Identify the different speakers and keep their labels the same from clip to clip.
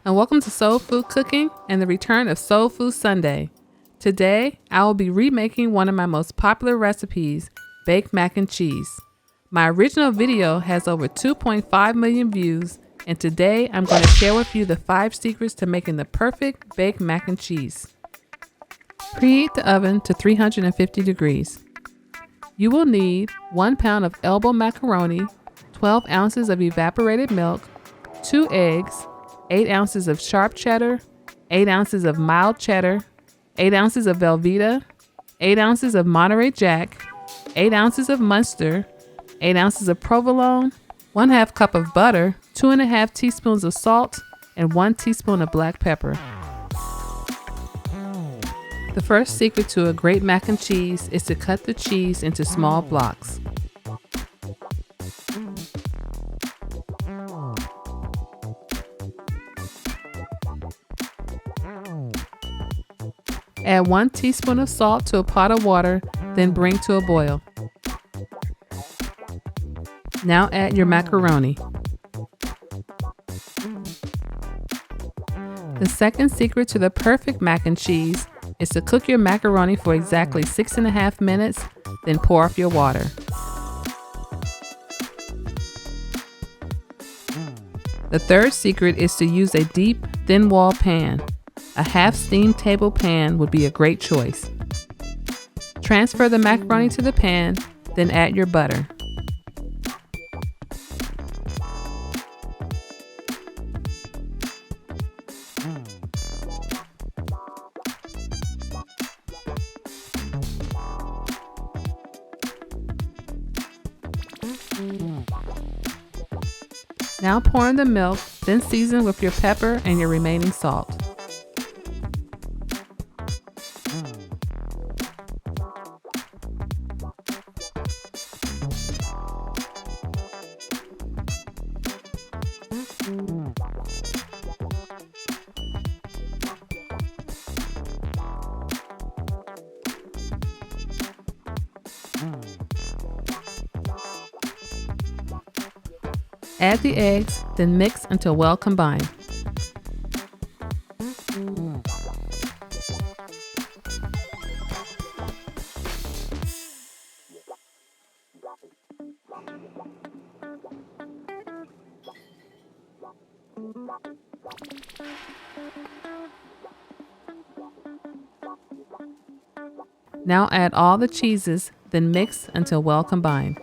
Speaker 1: and welcome to Soul Food Cooking and the return of Soul Food Sunday. Today, I will be remaking one of my most popular recipes, baked mac and cheese. My original video has over 2.5 million views, and today I'm going to share with you the 5 secrets to making the perfect baked mac and cheese. Preheat the oven to 350 degrees. You will need 1 pound of elbow macaroni, 12 ounces of evaporated milk, 2 eggs, 8 ounces of sharp cheddar, 8 ounces of mild cheddar, 8 ounces of Velveeta, 8 ounces of Monterey Jack, 8 ounces of Munster, 8 ounces of provolone, 1/2 cup of butter, 2½ teaspoons of salt, and 1 teaspoon of black pepper. The first secret to a great mac and cheese is to cut the cheese into small blocks. Add 1 teaspoon of salt to a pot of water, then bring to a boil. Now add your macaroni. The second secret to the perfect mac and cheese is to cook your macaroni for exactly 6.5 minutes, then pour off your water. The third secret is to use a deep, thin-walled pan. A half-steamed table pan would be a great choice. Transfer the macaroni to the pan, then add your butter. Now pour in the milk, then season with your pepper and your remaining salt. Add the eggs, then mix until well combined. Now add all the cheeses, then mix until well combined.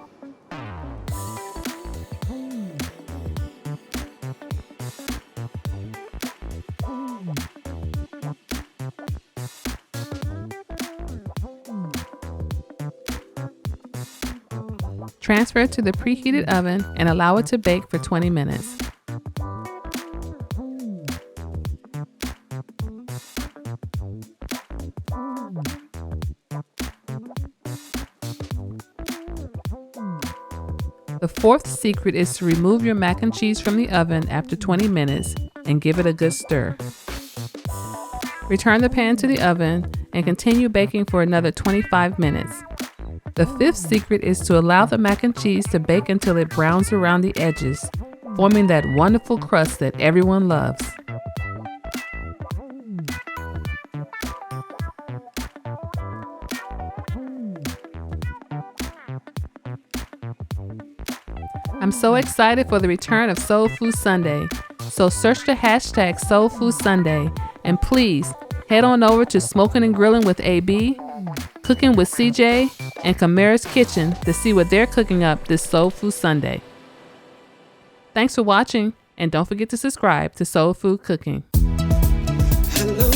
Speaker 1: Transfer it to the preheated oven and allow it to bake for 20 minutes. The fourth secret is to remove your mac and cheese from the oven after 20 minutes and give it a good stir. Return the pan to the oven and continue baking for another 25 minutes. The fifth secret is to allow the mac and cheese to bake until it browns around the edges, forming that wonderful crust that everyone loves. I'm so excited for the return of Soul Food Sunday, so search the hashtag Soul Food Sunday, and please head on over to Smokin and Grillin with AB, Cooking with CJ, and Camirra's Kitchen to see what they're cooking up this Soul Food Sunday. Thanks for watching, and don't forget to subscribe to Soul Food Cooking.
Speaker 2: Hello.